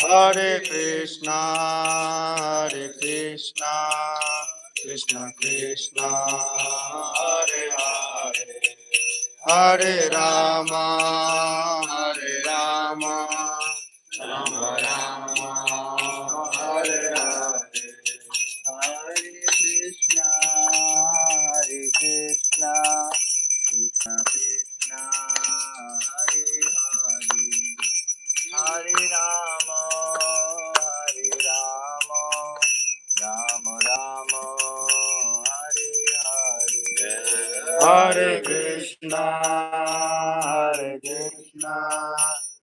Hare Krishna, Krishna Krishna, Hare Hare, Hare Rama, Rama Rama, Hare Hare. Hare Krishna, Krishna Krishna, Hare Hare, Hare Rama, Rama Rama, Hare Hare. Hare Krishna, Krishna